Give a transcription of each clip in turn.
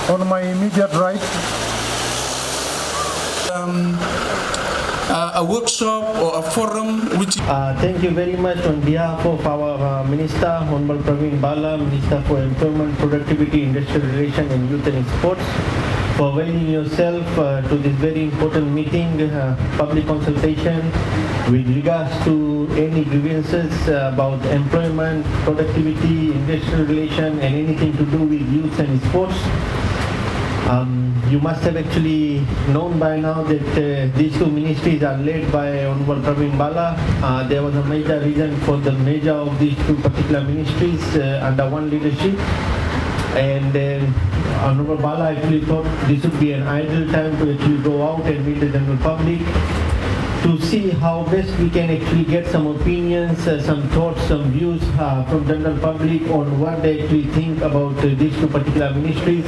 On my immediate right, a workshop or a forum which Thank you very much on behalf of our Minister, Honorable Praveen Bala, Minister for Employment, Productivity, Industrial Relations and Youth and Sports, for availing yourself to this very important meeting, public consultation with regards to any grievances about employment, productivity, industrial relations and anything to do with youth and sports. You must have actually known by now that these two ministries are led by Honorable Praveen Bala. There was a major reason for the merger of these two particular ministries under one leadership. And Honorable Bala actually thought this would be an ideal time to actually go out and meet the general public to see how best we can actually get some opinions, some thoughts, some views from general public on what they actually think about these two particular ministries.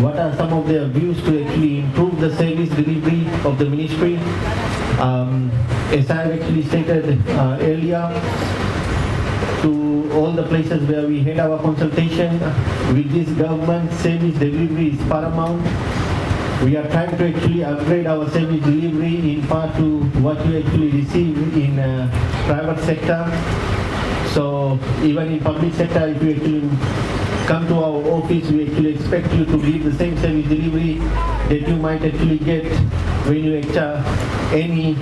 What are some of their views to actually improve the service delivery of the ministry? As I actually stated earlier, to all the places where we had our consultation with this government, service delivery is paramount. We are trying to actually upgrade our service delivery in part to what we actually receive in private sector. So even in public sector, if you actually come to our office, we actually expect you to give the same service delivery that you might actually get when you enter any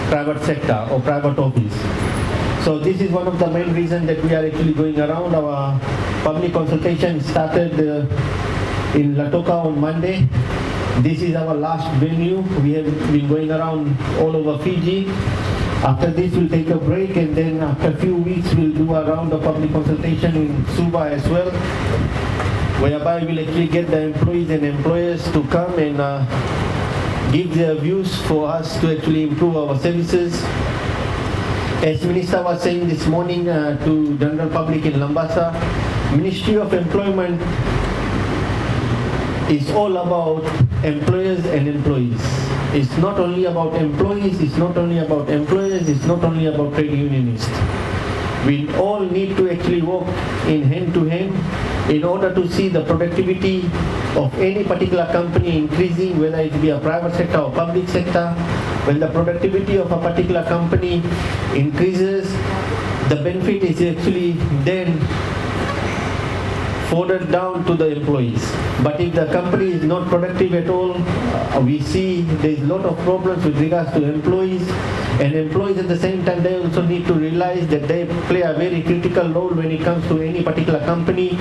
private sector or private office. So this is one of the main reasons that we are actually going around. Our public consultation started in Lautoka on Monday. This is our last venue. We have been going around all over Fiji. After this, we'll take a break, and then after a few weeks, we'll do a round of public consultation in Suva as well, whereby we'll actually get the employees and employers to come and give their views for us to actually improve our services. As Minister was saying this morning to general public in Lambasa, Ministry of Employment is all about employers and employees. It's not only about employees, it's not only about employers, it's not only about trade unionists. We all need to actually work in hand to hand in order to see the productivity of any particular company increasing, whether it be a private sector or public sector. When the productivity of a particular company increases, the benefit is actually then forwarded down to the employees. But if the company is not productive at all, we see there's a lot of problems with regards to employees. And employees at the same time, they also need to realize that they play a very critical role when it comes to any particular company.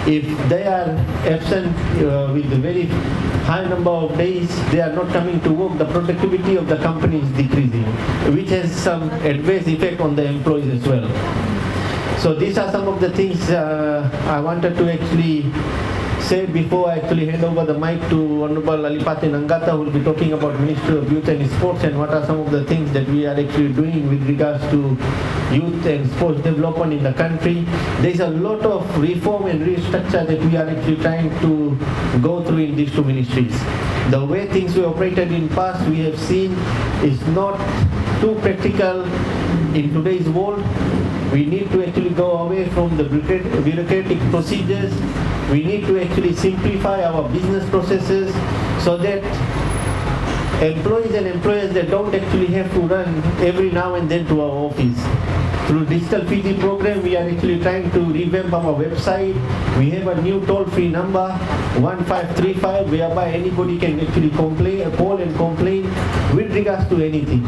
If they are absent with a very high number of days, they are not coming to work, the productivity of the company is decreasing, which has some adverse effect on the employees as well. So these are some of the things I wanted to actually say before I actually hand over the mic to Honorable Alipati Nangata, who will be talking about Ministry of Youth and Sports and what are some of the things that we are actually doing with regards to youth and sports development in the country. There is a lot of reform and restructure that we are actually trying to go through in these two ministries. The way things were operated in past, we have seen, is not too practical in today's world. We need to actually go away from the bureaucratic procedures. We need to actually simplify our business processes so that employees and employers that don't actually have to run every now and then to our office. Through Digital Fiji program, we are actually trying to revamp our website. We have a new toll-free number, 1535, whereby anybody can actually call and complain with regards to anything.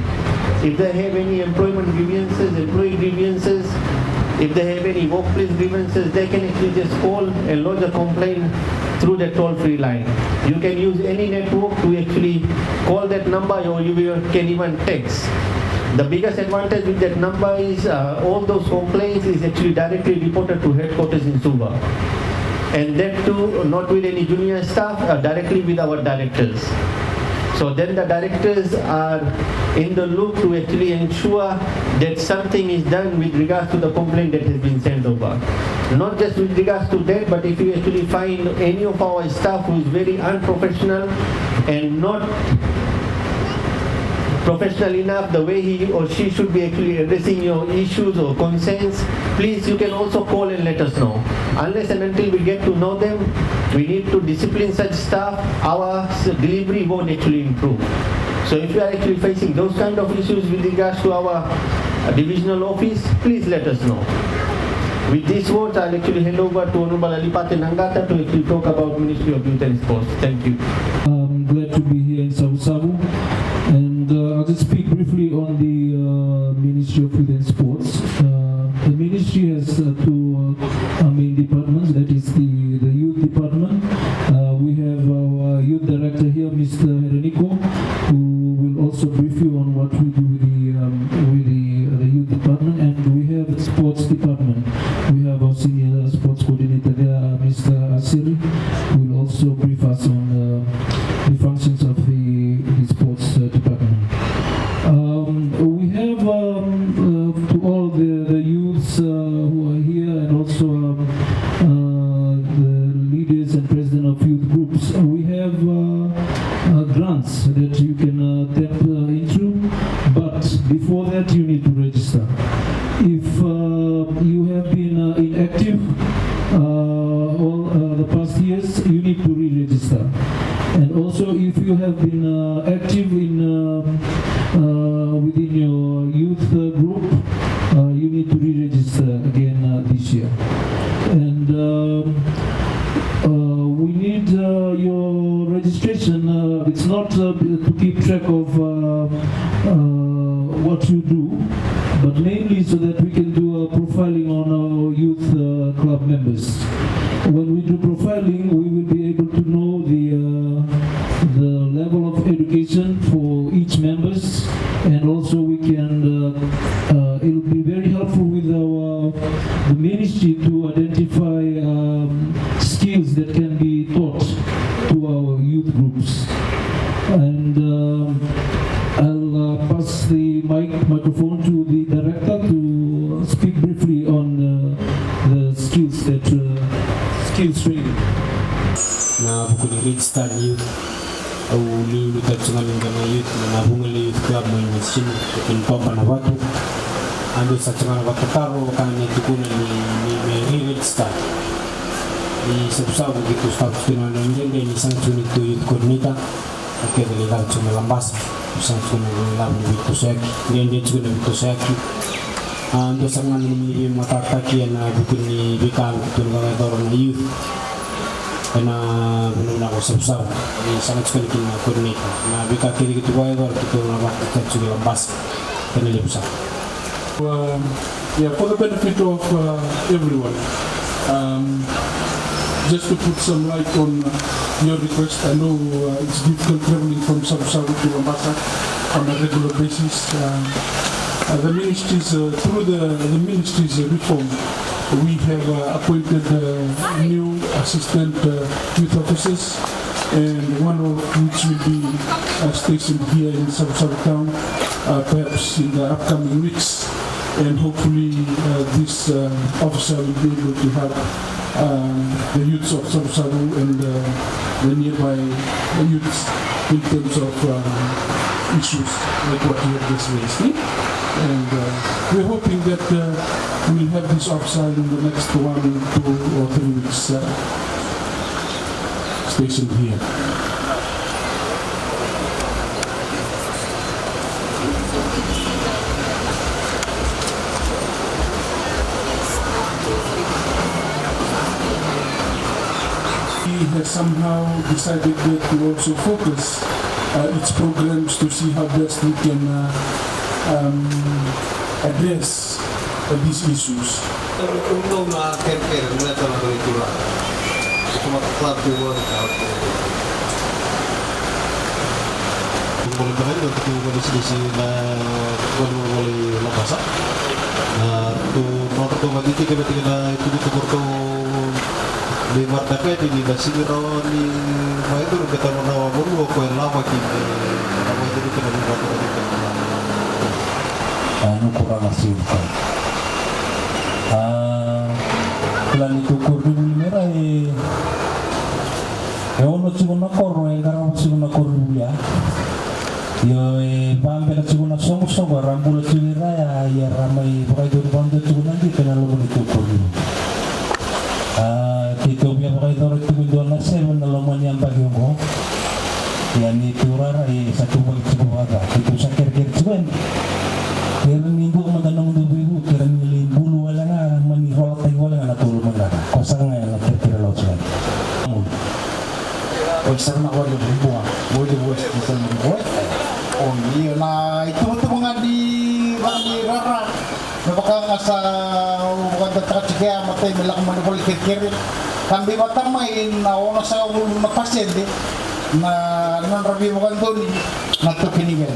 If they have any employment grievances, employee grievances, if they have any workplace grievances, they can actually just call and lodge a complaint through the toll-free line. You can use any network to actually call that number, or you can even text. The biggest advantage with that number is all those complaints is actually directly reported to headquarters in Suva. And that too, not with any junior staff, directly with our directors. So then the directors are in the loop to actually ensure that something is done with regards to the complaint that has been sent over. Not just with regards to that, but if you actually find any of our staff who is very unprofessional and not professional enough the way he or she should be actually addressing your issues or concerns, please, you can also call and let us know. Unless and until we get to know them, we need to discipline such staff, our delivery won't actually improve. So if you are actually facing those kind of issues with regards to our divisional office, please let us know. With these words, I'll actually hand over to Honorable Alipate Nangata to actually talk about Ministry of Youth and Sports. Thank you. I'm glad to be here in Savu-Savu, and I'll just speak briefly on the Ministry of Youth and Sports. The ministry has two main departments, that is the youth department. We have our youth director here, Mr. Hereniko, who will also brief you on what we do with the youth department, and we have the sports department. We have our senior sports coordinator there, Mr. Asiri, who will also brief us on the functions of the sports department. We have to all the youths who are here, and also the leaders and president of youth groups, we have grants that you can tap into, but before that you need to register. If you have been inactive all the past years, you need to re-register. And also, if you have been active in within your youth group, you need to re-register again this year. And we need your registration. It's not to keep track of what you do, but mainly so that we can do profiling on our youth club members. When we do profiling, we will be able to know the level of education for each members, and also we can it will be very helpful with the ministry to identify skills that can be taught to our youth groups. And I'll pass the microphone to the director to speak briefly on the skills training. Na buku register youth au ni tachanganya na youth na bunga youth club mo machine kupompa na watu ando sachangana wakataro kana tukuna ni register ni sababu kitu status kina ndenge ni sanction to youth coordinator akede legal chuma lambasa sanction na labu vitu saki ndenge chuna vitu saki ando sangana ni mataki na buku ni bikal kutunga doro na youth na benar-benar usap-usap ini sangat sekali kena koordinator na bika kiri gitu bae baru kita nak kita juga lembas kena lebih besar. Yeah, for the benefit of everyone, just to put some light on your request. I know it's difficult traveling from Savu-Savu to Mombasa on a regular basis. The ministries through the ministries reform, we have appointed new assistant youth officers, and one of which will be stationed here in Savu-Savu town, perhaps in the upcoming weeks. And hopefully this officer will be able to help the youths of Savu-Savu and the nearby youths in terms of issues like what you have just raised. And we're hoping that we'll have this officer in the next 1, 2 or 3 weeks stationed here. He has somehow decided that to also focus its programs to see how best we can address these issues. Untuk nak care nak tahu itu lah. Cuma club tu workout. Boleh berani untuk boleh sisi na boleh lepas. Tu nomor tu bagi kita ketika itu bertu di martabat ini basi ron ni mai tu kita menawa baru ko lama kita. Lama itu kita buat kita. Anu kurang asing kan. Plan itu kurang merah ono cuma korno yang karena cuma korno ya. Yo bambe la cuma song rambut cuma ya ramai pakai tu bambe cuma nanti kena lo itu koru. Kita biar pakai dorong itu dua nasi menelaman yang bagi aku. Yang itu rara satu bagi sebuah agak. Itu sakit cuman. Kira minggu matanong dubiru kira nilin bulu wala nga manihol tay wala nga natulog man nara. Kosang nga yang kira laut cuman. Besar nak warga ribuan, boleh buat besar ribuan. Oh iya lah, itu mga di rara. Napaka nga sa bukan tataka cika matay malaki manipol kikir. Kambi matamain na una sa ulo na pasyente na nan rabi mo kan doon na to kinigal.